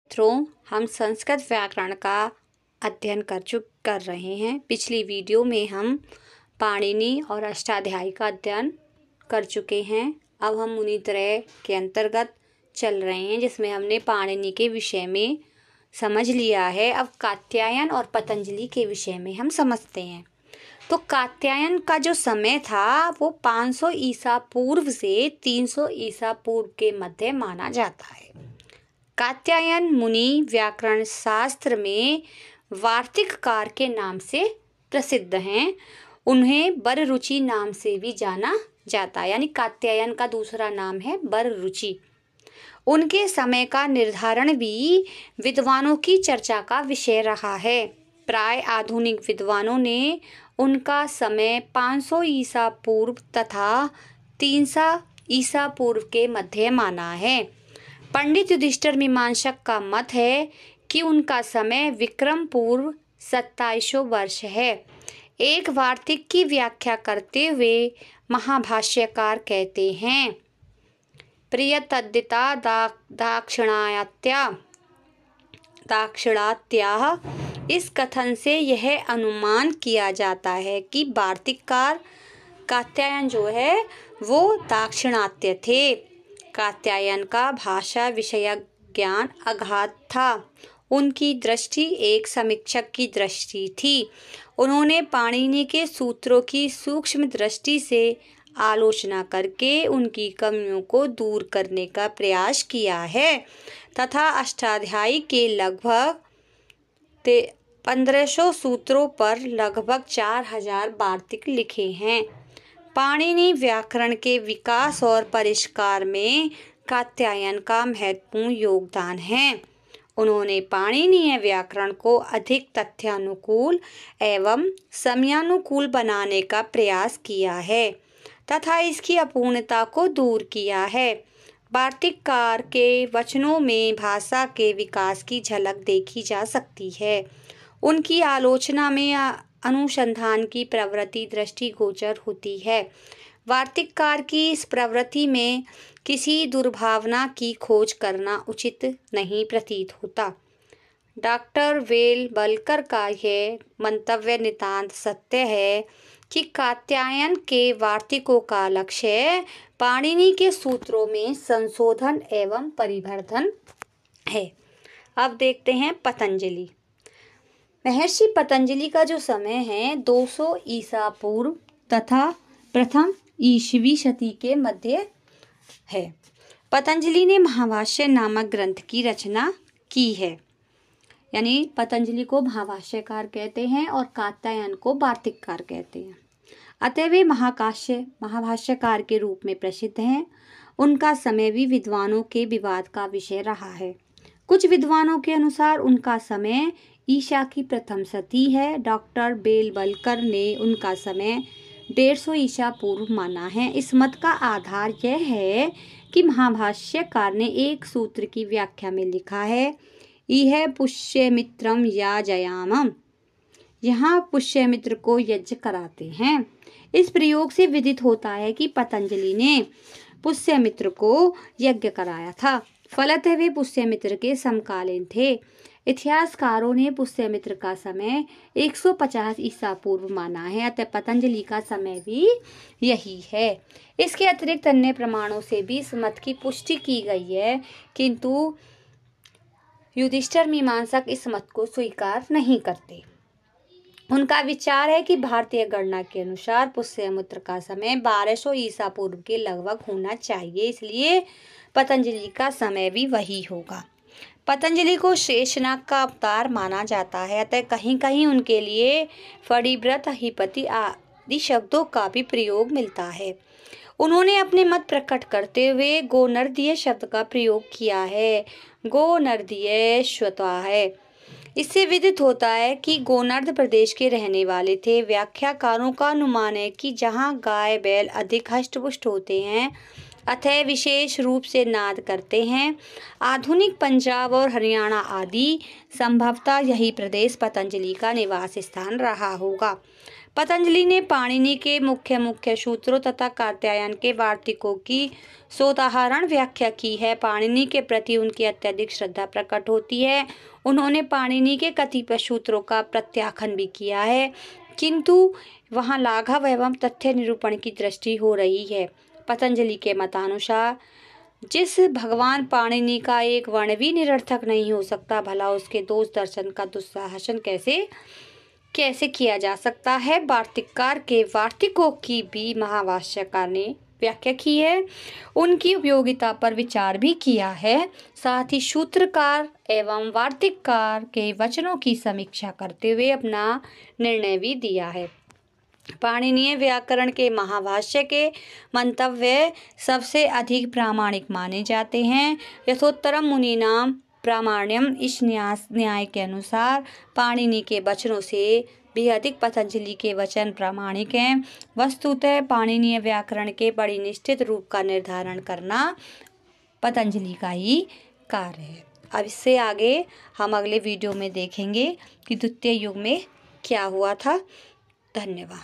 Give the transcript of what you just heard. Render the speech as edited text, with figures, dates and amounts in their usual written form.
मित्रों, हम संस्कृत व्याकरण का अध्ययन कर रहे हैं। पिछली वीडियो में हम पाणिनि और अष्टाध्यायी का अध्ययन कर चुके हैं। अब हम मुनित्रय के अंतर्गत चल रहे हैं, जिसमें हमने पाणिनि के विषय में समझ लिया है। अब कात्यायन और पतंजलि के विषय में हम समझते हैं। तो कात्यायन का जो समय था वो 500 ईसा पूर्व से 300 ईसा पूर्व के मध्य माना जाता है। कात्यायन मुनि व्याकरण शास्त्र में वार्तिककार के नाम से प्रसिद्ध हैं। उन्हें बररुचि नाम से भी जाना जाता है, यानी कात्यायन का दूसरा नाम है बररुचि। उनके समय का निर्धारण भी विद्वानों की चर्चा का विषय रहा है। प्राय आधुनिक विद्वानों ने उनका समय 500 ईसा पूर्व तथा 300 ईसा पूर्व के मध्य माना है। पंडित युधिष्ठिर मीमांसक का मत है कि उनका समय विक्रम पूर्व 2700 वर्ष है। एक वार्तिक की व्याख्या करते हुए महाभाष्यकार कहते हैं, प्रियतद्धिता दाक्षिणात्याः। इस कथन से यह अनुमान किया जाता है कि वार्तिककार कात्यायन जो है वो दाक्षिणात्य थे। कात्यायन का भाषा विषयक ज्ञान अगाध था। उनकी दृष्टि एक समीक्षक की दृष्टि थी। उन्होंने पाणिनि के सूत्रों की सूक्ष्म दृष्टि से आलोचना करके उनकी कमियों को दूर करने का प्रयास किया है तथा अष्टाध्यायी के लगभग 1500 सूत्रों पर लगभग 4000 वार्तिक लिखे हैं। पाणिनि व्याकरण के विकास और परिष्कार में कात्यायन का महत्वपूर्ण योगदान है। उन्होंने पाणिनीय व्याकरण को अधिक तथ्यानुकूल एवं समयानुकूल बनाने का प्रयास किया है तथा इसकी अपूर्णता को दूर किया है। वार्तिककार के वचनों में भाषा के विकास की झलक देखी जा सकती है। उनकी आलोचना में अनुसंधान की प्रवृत्ति दृष्टिगोचर होती है। वार्तिककार की इस प्रवृत्ति में किसी दुर्भावना की खोज करना उचित नहीं प्रतीत होता। डॉक्टर वेल बलकर का यह मंतव्य नितांत सत्य है कि कात्यायन के वार्तिकों का लक्ष्य पाणिनि के सूत्रों में संशोधन एवं परिवर्धन है। अब देखते हैं पतंजलि। महर्षि पतंजलि का जो समय है 200 ईसा पूर्व तथा प्रथम ईसवी शती के मध्य है। पतंजलि ने महाभाष्य नामक ग्रंथ की रचना की है, यानी पतंजलि को महाभाष्यकार कहते हैं और कात्यायन को वार्तिककार कहते हैं। अतः वे महाभाष्यकार के रूप में प्रसिद्ध हैं। उनका समय भी विद्वानों के विवाद का विषय रहा है। कुछ विद्वानों के अनुसार उनका समय ईशा की प्रथम शती है। डॉक्टर बेलवलकर ने उनका समय 150 ईसा पूर्व माना है। इस मत का आधार यह है कि महाभाष्यकार ने एक सूत्र की व्याख्या में लिखा है, इह पुष्यमित्रम याजयामः। यहाँ पुष्यमित्र को यज्ञ कराते हैं। इस प्रयोग से विदित होता है कि पतंजलि ने पुष्यमित्र को यज्ञ कराया था। फलतः वे पुष्यमित्र के समकालीन थे। इतिहासकारों ने पुष्यमित्र का समय 150 ईसा पूर्व माना है। अतः पतंजलि का समय भी यही है। इसके अतिरिक्त अन्य प्रमाणों से भी इस मत की पुष्टि की गई है, किंतु युधिष्ठिर मीमांसक इस मत को स्वीकार नहीं करते। उनका विचार है कि भारतीय गणना के अनुसार पुष्यमित्र का समय 1200 ईसा पूर्व के लगभग होना चाहिए, इसलिए पतंजलि का समय भी वही होगा। पतंजलि को शेषनाग का अवतार माना जाता है। अतः कहीं कहीं उनके लिए फणिव्रत, हिपति आदि शब्दों का भी प्रयोग मिलता है। उन्होंने अपने मत प्रकट करते हुए गोनर्दीय शब्द का प्रयोग किया है। गोनर्दीय स्वतः है। इससे विदित होता है कि गोनर्द प्रदेश के रहने वाले थे। व्याख्याकारों का अनुमान है कि जहाँ गाय बैल अधिक हष्टपुष्ट होते हैं अतः विशेष रूप से नाद करते हैं। आधुनिक पंजाब और हरियाणा आदि संभवतः यही प्रदेश पतंजलि का निवास स्थान रहा होगा। पतंजलि ने पाणिनि के मुख्य सूत्रों तथा कात्यायन के वार्तिकों की सोदाहरण व्याख्या की है। पाणिनि के प्रति उनकी अत्यधिक श्रद्धा प्रकट होती है। उन्होंने पाणिनि के कतिपय सूत्रों का प्रत्याख्यान भी किया है, किंतु वहाँ लाघव एवं तथ्य निरूपण की दृष्टि हो रही है। पतंजलि के मतानुसार जिस भगवान पाणिनि का एक वर्ण भी निरर्थक नहीं हो सकता, भला उसके दोष दर्शन का दुस्साहसन कैसे किया जा सकता है। वार्तिककार के वार्तिकों की भी महाभाष्यकार ने व्याख्या की है, उनकी उपयोगिता पर विचार भी किया है। साथ ही सूत्रकार एवं वार्तिककार के वचनों की समीक्षा करते हुए अपना निर्णय भी दिया है। पाणिनीय व्याकरण के महाभाष्य के मंतव्य सबसे अधिक प्रामाणिक माने जाते हैं। यथोत्तरम मुनीनाम प्रामाण्यम, इस न्याय के अनुसार पाणिनि के वचनों से भी अधिक पतंजलि के वचन प्रामाणिक हैं। वस्तुतः पाणिनीय व्याकरण के बड़ी निश्चित रूप का निर्धारण करना पतंजलि का ही कार्य है। अब इससे आगे हम अगले वीडियो में देखेंगे कि द्वितीय युग में क्या हुआ था। धन्यवाद।